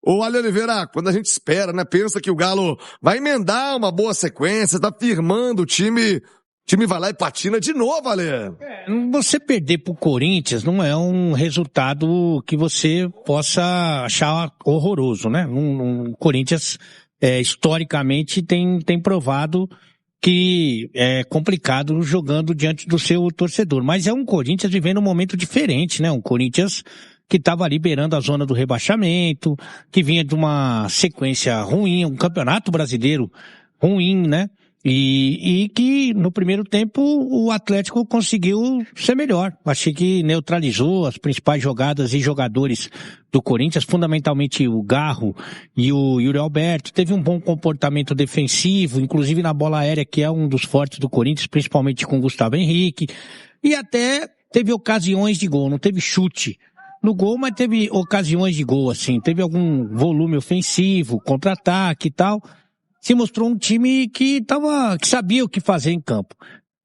Ô, Ale Oliveira, quando a gente espera, né, pensa que o Galo vai emendar uma boa sequência, tá firmando o time vai lá e patina de novo, Ale. Você perder pro Corinthians não é um resultado que você possa achar horroroso, né? O Corinthians, historicamente, tem provado que é complicado jogando diante do seu torcedor. Mas é um Corinthians vivendo um momento diferente, né? Um Corinthians que estava liberando a zona do rebaixamento, que vinha de uma sequência ruim, um campeonato brasileiro ruim, né? E que no primeiro tempo o Atlético conseguiu ser melhor. Achei que neutralizou as principais jogadas e jogadores do Corinthians, fundamentalmente o Garro e o Yuri Alberto. Teve um bom comportamento defensivo, inclusive na bola aérea, que é um dos fortes do Corinthians, principalmente com o Gustavo Henrique. E até teve ocasiões de gol, não teve chute no gol, mas teve ocasiões de gol, assim. Teve algum volume ofensivo, contra-ataque e tal. Se mostrou um time que sabia o que fazer em campo.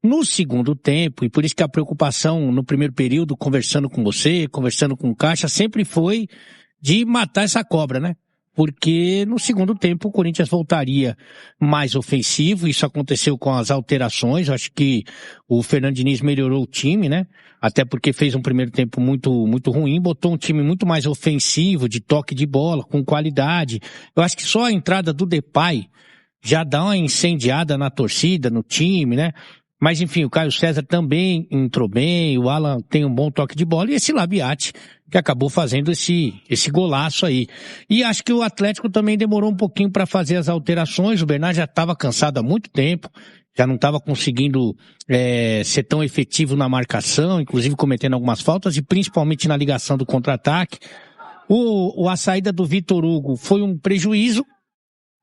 No segundo tempo, e por isso que a preocupação no primeiro período, conversando com você, conversando com o Caixa, sempre foi de matar essa cobra, né? Porque no segundo tempo o Corinthians voltaria mais ofensivo, isso aconteceu com as alterações, acho que o Fernando Diniz melhorou o time, né? Até porque fez um primeiro tempo muito, muito ruim, botou um time muito mais ofensivo, de toque de bola, com qualidade. Eu acho que só a entrada do Depay já dá uma incendiada na torcida, no time, né? Mas enfim, o Caio César também entrou bem, o Alan tem um bom toque de bola e esse Labiati que acabou fazendo esse golaço aí. E acho que o Atlético também demorou um pouquinho para fazer as alterações, o Bernard já estava cansado há muito tempo, já não estava conseguindo ser tão efetivo na marcação, inclusive cometendo algumas faltas e principalmente na ligação do contra-ataque. A saída do Vitor Hugo foi um prejuízo,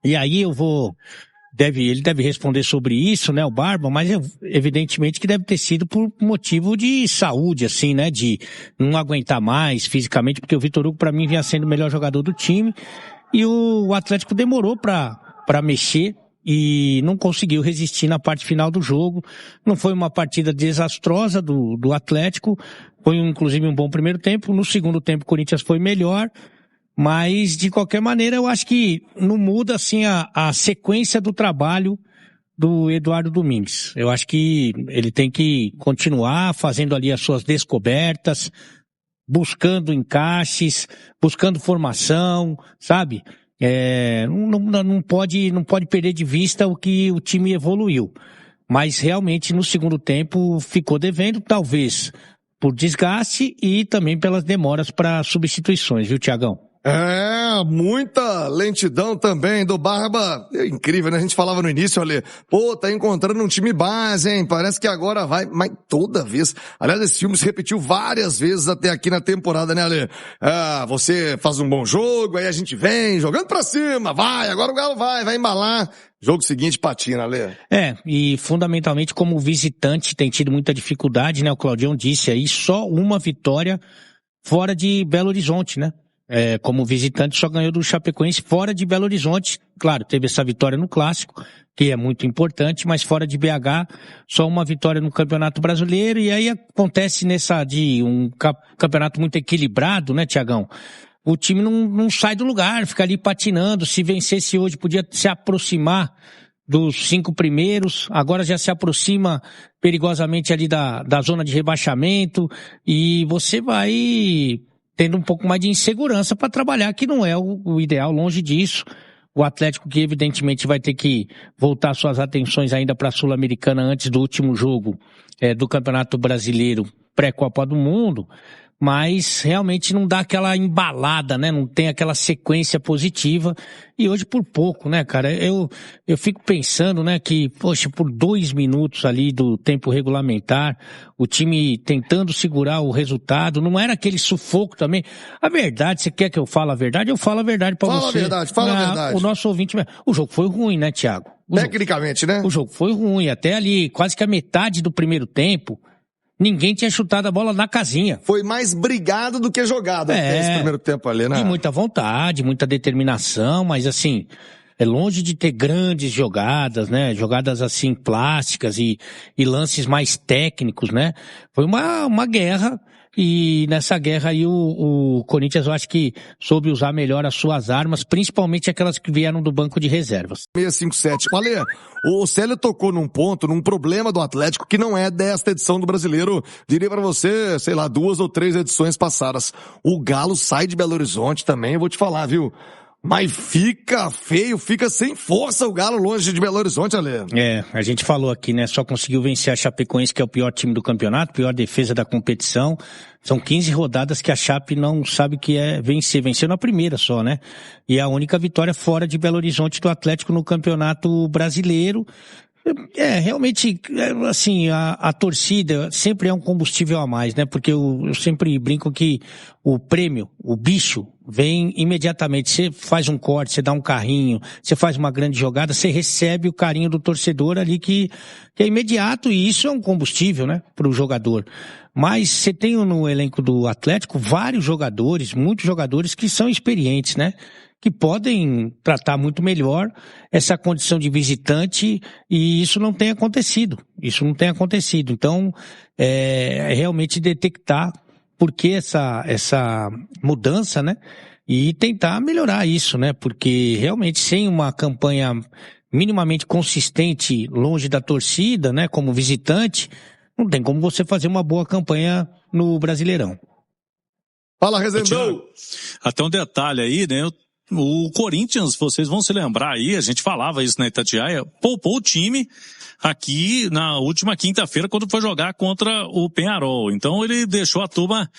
e aí ele deve responder sobre isso, né, o Barba, mas evidentemente que deve ter sido por motivo de saúde, assim, né, de não aguentar mais fisicamente, porque o Vitor Hugo, para mim, vinha sendo o melhor jogador do time, e o Atlético demorou para mexer e não conseguiu resistir na parte final do jogo. Não foi uma partida desastrosa do Atlético, foi inclusive um bom primeiro tempo. No segundo tempo o Corinthians foi melhor, mas de qualquer maneira eu acho que não muda assim a sequência do trabalho do Eduardo Domingues. Eu acho que ele tem que continuar fazendo ali as suas descobertas, buscando encaixes, buscando formação, sabe? Não pode perder de vista o que o time evoluiu. Mas realmente no segundo tempo ficou devendo, talvez por desgaste e também pelas demoras para substituições, viu, Tiagão? Muita lentidão também do Barba. É incrível, né? A gente falava no início, olha, tá encontrando um time base, hein? Parece que agora vai, mas toda vez. Aliás, esse filme se repetiu várias vezes até aqui na temporada, né, Ale? Você faz um bom jogo, aí a gente vem jogando pra cima, agora o Galo vai embalar. Jogo seguinte, patina, Ale. E fundamentalmente como visitante tem tido muita dificuldade, né? O Claudião disse aí, só uma vitória fora de Belo Horizonte, né? Como visitante só ganhou do Chapecoense fora de Belo Horizonte. Claro, teve essa vitória no Clássico, que é muito importante, mas fora de BH, só uma vitória no Campeonato Brasileiro. E aí acontece de um campeonato muito equilibrado, né, Tiagão? O time não sai do lugar, fica ali patinando. Se vencesse hoje, podia se aproximar dos 5 primeiros, agora já se aproxima perigosamente ali da zona de rebaixamento, e você vai tendo um pouco mais de insegurança para trabalhar, que não é o ideal, longe disso. O Atlético que evidentemente vai ter que voltar suas atenções ainda para a Sul-Americana antes do último jogo do Campeonato Brasileiro pré-Copa do Mundo, mas realmente não dá aquela embalada, né? Não tem aquela sequência positiva, e hoje por pouco, né, cara? Eu fico pensando, né, que, poxa, por 2 minutos ali do tempo regulamentar, o time tentando segurar o resultado, não era aquele sufoco também. A verdade, você quer que eu fale a verdade? Eu falo a verdade pra você. Fala a verdade. O nosso ouvinte, o jogo foi ruim, né, Thiago? Tecnicamente, né? O jogo foi ruim, até ali, quase que a metade do primeiro tempo, ninguém tinha chutado a bola na casinha. Foi mais brigado do que jogado até esse primeiro tempo ali, né? E muita vontade, muita determinação, mas assim, é longe de ter grandes jogadas, né? Jogadas assim plásticas e lances mais técnicos, né? Foi uma guerra E nessa guerra aí o Corinthians, eu acho que soube usar melhor as suas armas, principalmente aquelas que vieram do banco de reservas. 657. Olha, o Célio tocou num ponto, num problema do Atlético que não é desta edição do Brasileiro. Diria pra você, sei lá, 2 ou 3 edições passadas. O Galo sai de Belo Horizonte também, eu vou te falar, viu? Mas fica feio, fica sem força o Galo longe de Belo Horizonte, Ale. A gente falou aqui, né? Só conseguiu vencer a Chapecoense, que é o pior time do campeonato, pior defesa da competição. São 15 rodadas que a Chape não sabe o que é vencer. Venceu na primeira só, né? E é a única vitória fora de Belo Horizonte do Atlético no Campeonato Brasileiro. Realmente, assim, a torcida sempre é um combustível a mais, né? Porque eu sempre brinco que o prêmio, o bicho, vem imediatamente. Você faz um corte, você dá um carrinho, você faz uma grande jogada, você recebe o carinho do torcedor ali que é imediato, e isso é um combustível, né? Para o jogador. Mas você tem no elenco do Atlético vários jogadores, muitos jogadores que são experientes, né? Que podem tratar muito melhor essa condição de visitante, e isso não tem acontecido. Então, realmente detectar por que essa mudança, né? E tentar melhorar isso, né? Porque realmente sem uma campanha minimamente consistente longe da torcida, né? Como visitante, não tem como você fazer uma boa campanha no Brasileirão. Fala, Rezendão! Até um detalhe aí, né? O Corinthians, vocês vão se lembrar aí, a gente falava isso na Itatiaia, poupou o time aqui na última quinta-feira quando foi jogar contra o Peñarol. Então ele deixou a turma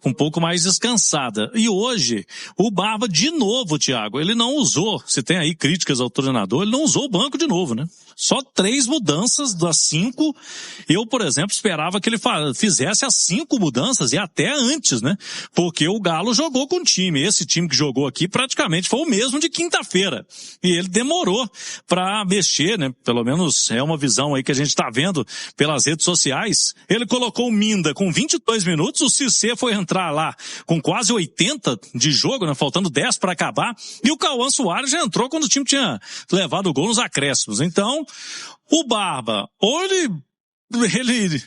um pouco mais descansada. E hoje, o Barba de novo, Thiago, ele não usou, se tem aí críticas ao treinador, ele não usou o banco de novo, né? Só 3 mudanças das 5. Eu, por exemplo, esperava que ele fizesse as 5 mudanças e até antes, né? Porque o Galo jogou com o time. Esse time que jogou aqui praticamente foi o mesmo de quinta-feira. E ele demorou pra mexer, né? Pelo menos é uma visão aí que a gente tá vendo pelas redes sociais. Ele colocou o Minda com 22 minutos, o Cissé foi entrar lá com quase 80 de jogo, né? Faltando 10 para acabar. E o Cauã Soares já entrou quando o time tinha levado o gol nos acréscimos. Então, o Barba, ou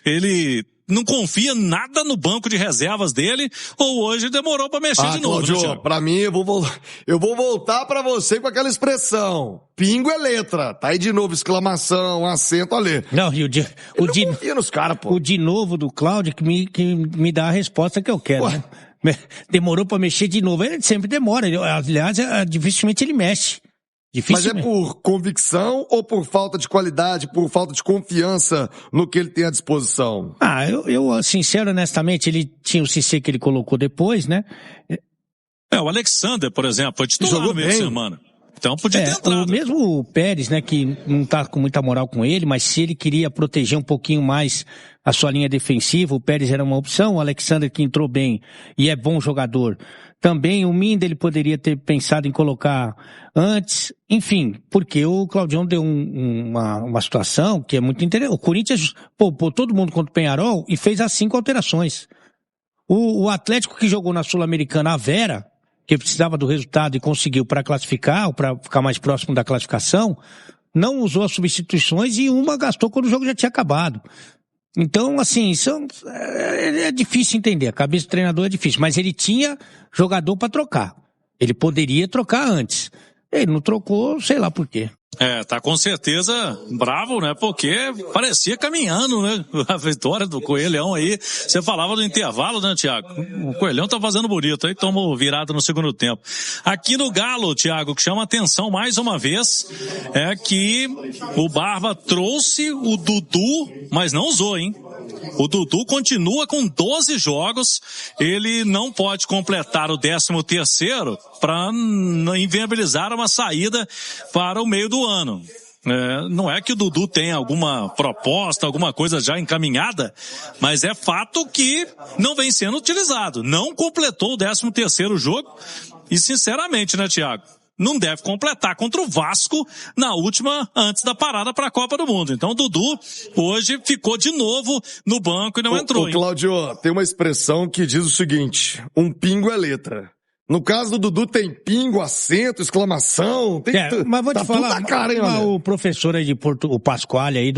ele não confia nada no banco de reservas dele, ou hoje demorou pra mexer de novo. Cláudio, pra mim, eu vou voltar pra você com aquela expressão. Pingo é letra. Tá aí de novo, exclamação, acento, ali. Não, e confia nos caras, pô. O de novo do Cláudio que me dá a resposta que eu quero, né? Demorou pra mexer de novo. Ele sempre demora. Aliás, dificilmente ele mexe. Mas é por convicção ou por falta de qualidade, por falta de confiança no que ele tem à disposição? Eu sincero, honestamente, ele tinha o Cissé que ele colocou depois, né? O Alexander, por exemplo, foi titular no meio de semana. Então podia ter entrado. Mesmo o Pérez, né, que não tá com muita moral com ele, mas se ele queria proteger um pouquinho mais a sua linha defensiva, o Pérez era uma opção, o Alexander que entrou bem e é bom jogador. Também o Minda ele poderia ter pensado em colocar antes, enfim, porque o Claudião deu uma situação que é muito interessante. O Corinthians poupou todo mundo contra o Peñarol e fez as 5 alterações. O Atlético que jogou na Sul-Americana, a Vera, que precisava do resultado e conseguiu para classificar, ou para ficar mais próximo da classificação, não usou as substituições e uma gastou quando o jogo já tinha acabado. Então, assim, é difícil entender, a cabeça do treinador é difícil, mas ele tinha jogador para trocar. Ele poderia trocar antes. Ele não trocou, sei lá por quê. Tá com certeza bravo, né? Porque parecia caminhando, né? A vitória do Coelhão aí. Você falava do intervalo, né, Thiago? O Coelhão tá fazendo bonito, aí tomou virada no segundo tempo. Aqui no Galo, Thiago, que chama atenção mais uma vez, é que o Barba trouxe o Dudu, mas não usou, hein? O Dudu continua com 12 jogos, ele não pode completar o 13º para inviabilizar uma saída para o meio do ano. Não é que o Dudu tenha alguma proposta, alguma coisa já encaminhada, mas é fato que não vem sendo utilizado. Não completou o 13º jogo e, sinceramente, né, Thiago? Não deve completar contra o Vasco na última, antes da parada para a Copa do Mundo. Então o Dudu hoje ficou de novo no banco e não entrou. Cláudio, tem uma expressão que diz o seguinte, um pingo é letra. No caso do Dudu tem pingo, acento, exclamação, tem mas vou te falar, tudo na cara, hein, o professor aí de o Pasquale aí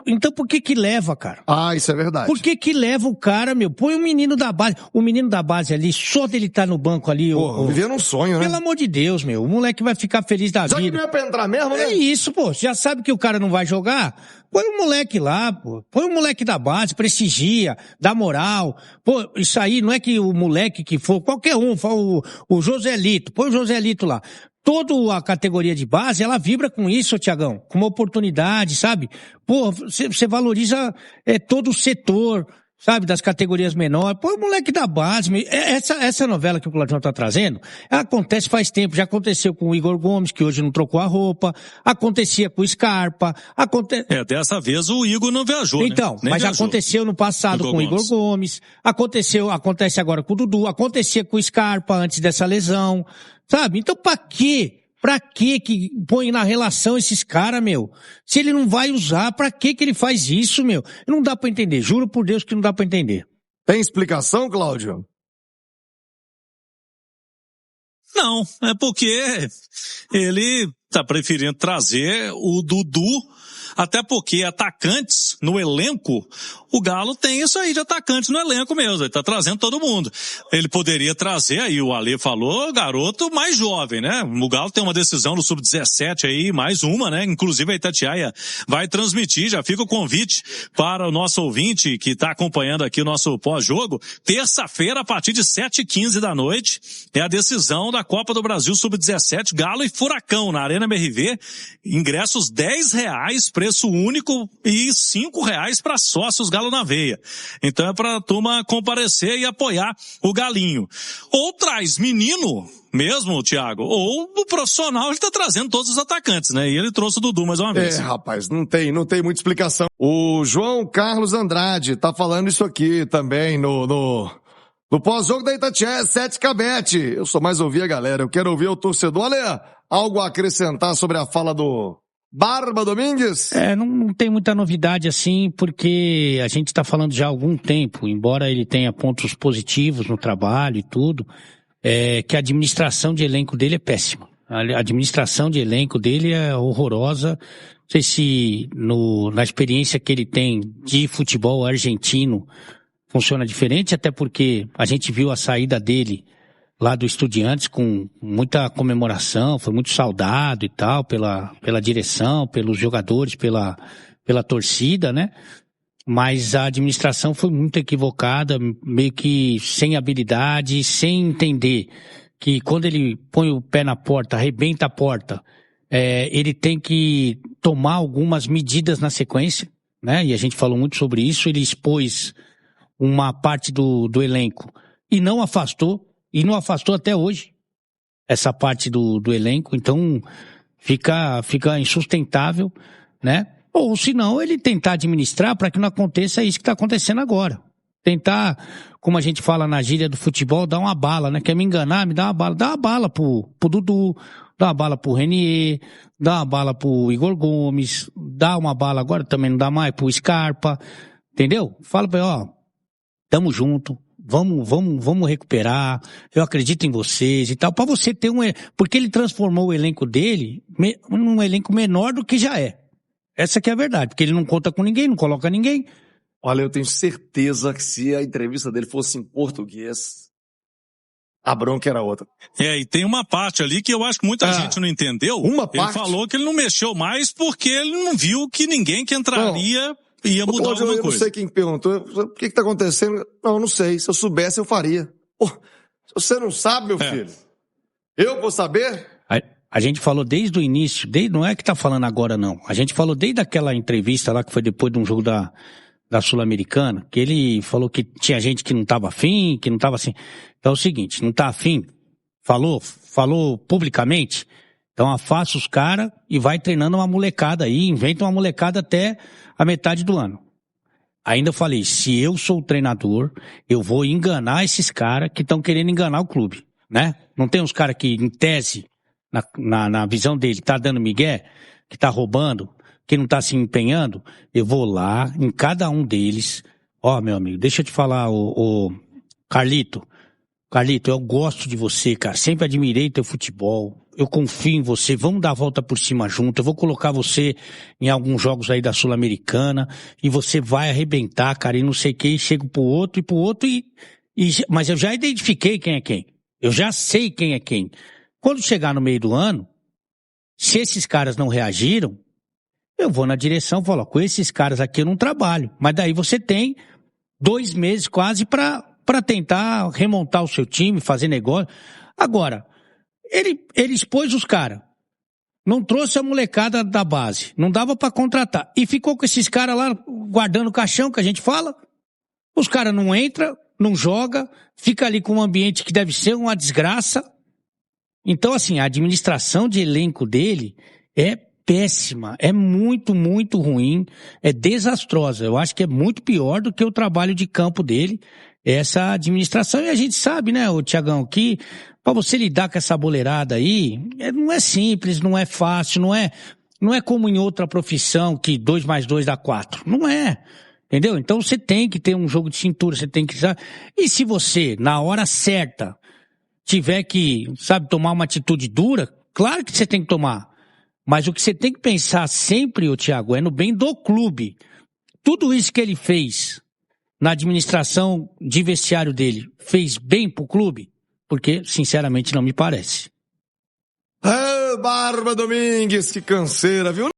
Então por que leva, cara? Ah, isso é verdade. Por que leva o cara, meu? Põe o menino da base. O menino da base ali, só dele estar no banco ali... vivendo um sonho, né? Pelo amor de Deus, meu. O moleque vai ficar feliz da vida. Já que não é pra entrar mesmo, né? É isso, pô. Já sabe que o cara não vai jogar? Põe o moleque lá, pô. Põe o moleque da base, prestigia, dá moral. Pô, isso aí não é que o moleque que for, qualquer um, o Joselito, põe o Joselito lá. Toda a categoria de base, ela vibra com isso, Tiagão, com uma oportunidade, sabe? Pô, você valoriza todo o setor, sabe, das categorias menores. Pô, o moleque da base. Essa novela que o Claudião tá trazendo, acontece faz tempo. Já aconteceu com o Igor Gomes, que hoje não trocou a roupa. Acontecia com o Scarpa. Dessa vez o Igor não viajou, então, né? Mas viajou. Aconteceu no passado com o Igor Gomes. Acontece agora com o Dudu. Acontecia com o Scarpa antes dessa lesão. Sabe? Então, pra quê? Pra que põe na relação esses caras, meu? Se ele não vai usar, pra que ele faz isso, meu? Não dá pra entender. Juro por Deus que não dá pra entender. Tem explicação, Cláudio? Não, é porque ele tá preferindo trazer o Dudu, até porque atacantes no elenco, o Galo tem isso aí de atacantes no elenco mesmo, ele tá trazendo todo mundo. Ele poderia trazer, aí o Alê falou, garoto mais jovem, né? O Galo tem uma decisão no Sub-17 aí, mais uma, né? Inclusive a Itatiaia vai transmitir, já fica o convite para o nosso ouvinte que tá acompanhando aqui o nosso pós-jogo. Terça-feira, a partir de 7h15 da noite, é a decisão da Copa do Brasil Sub-17, Galo e Furacão, na Arena MRV. Ingressos R$10, preço único, e R$5 para sócios Galo na Veia. Então é pra turma comparecer e apoiar o Galinho. Ou traz menino mesmo, Thiago, ou o profissional, ele tá trazendo todos os atacantes, né? E ele trouxe o Dudu mais uma vez. Rapaz, não tem muita explicação. O João Carlos Andrade tá falando isso aqui também no pós-jogo da Itatiaia, 7K-Bet. Eu só mais ouvi a galera, eu quero ouvir o torcedor. Olha, algo a acrescentar sobre a fala do Barba Domingues? Não tem muita novidade assim, porque a gente está falando já há algum tempo, embora ele tenha pontos positivos no trabalho e tudo, que a administração de elenco dele é péssima. A administração de elenco dele é horrorosa. Não sei se na experiência que ele tem de futebol argentino funciona diferente, até porque a gente viu a saída dele lá do Estudiantes com muita comemoração, foi muito saudado e tal, pela direção, pelos jogadores, pela torcida, né? Mas a administração foi muito equivocada, meio que sem habilidade, sem entender que quando ele põe o pé na porta, arrebenta a porta, ele tem que tomar algumas medidas na sequência, né? E a gente falou muito sobre isso, ele expôs uma parte do elenco e não afastou até hoje essa parte do elenco, então fica insustentável, né? Ou se não, ele tentar administrar para que não aconteça isso que está acontecendo agora. Tentar, como a gente fala na gíria do futebol, dar uma bala, né? Quer me enganar? Me dá uma bala. Dá uma bala pro Dudu, dá uma bala pro Renier, dá uma bala pro Igor Gomes, dá uma bala agora também não dá mais pro Scarpa, entendeu? Fala pra ele, ó, tamo junto. Vamos recuperar, eu acredito em vocês e tal, para você ter porque ele transformou o elenco dele num elenco menor do que já é. Essa que é a verdade, porque ele não conta com ninguém, não coloca ninguém. Olha, eu tenho certeza que se a entrevista dele fosse em português, a bronca era outra. E tem uma parte ali que eu acho que muita gente não entendeu. Uma parte? Ele falou que ele não mexeu mais porque ele não viu que ninguém que entraria ia mudar alguma coisa. Eu não sei quem perguntou, o que tá acontecendo? Não sei, se eu soubesse eu faria. Pô, se você não sabe, meu filho, eu vou saber? A gente falou desde o início, não é que tá falando agora não, a gente falou desde aquela entrevista lá que foi depois de um jogo da Sul-Americana, que ele falou que tinha gente que não tava afim, que não tava assim. Então é o seguinte, não tá afim, falou publicamente, então afasta os caras e vai treinando uma molecada aí, inventa uma molecada até a metade do ano. Ainda falei, se eu sou o treinador, eu vou enganar esses caras que estão querendo enganar o clube, né? Não tem uns caras que, em tese, na visão dele, tá dando migué, que tá roubando, que não tá se empenhando? Eu vou lá, em cada um deles, meu amigo, deixa eu te falar, o Carlito, Carlito, eu gosto de você, cara. Sempre admirei teu futebol. Eu confio em você. Vamos dar a volta por cima junto. Eu vou colocar você em alguns jogos aí da Sul-Americana e você vai arrebentar, cara, e não sei o que. E chego pro outro, mas eu já identifiquei quem é quem. Eu já sei quem é quem. Quando chegar no meio do ano, se esses caras não reagiram, eu vou na direção e falo, com esses caras aqui eu não trabalho. Mas daí você tem 2 meses quase para tentar remontar o seu time, fazer negócio. Agora, ele expôs os caras. Não trouxe a molecada da base. Não dava para contratar. E ficou com esses caras lá guardando o caixão, que a gente fala. Os caras não entram, não jogam, fica ali com um ambiente que deve ser uma desgraça. Então, assim, a administração de elenco dele é péssima, é muito, muito ruim, é desastrosa. Eu acho que é muito pior do que o trabalho de campo dele, essa administração. E a gente sabe, né, ô Tiagão, que para você lidar com essa boleirada aí, não é simples, não é fácil, não é como em outra profissão que 2 mais 2 dá 4. Não é. Entendeu? Então você tem que ter um jogo de cintura, você tem que... E se você, na hora certa, tiver que, tomar uma atitude dura, claro que você tem que tomar. Mas o que você tem que pensar sempre, ô Thiago, é no bem do clube. Tudo isso que ele fez na administração de vestiário dele, fez bem pro clube? Porque, sinceramente, não me parece. Barba Domingues, que canseira, viu?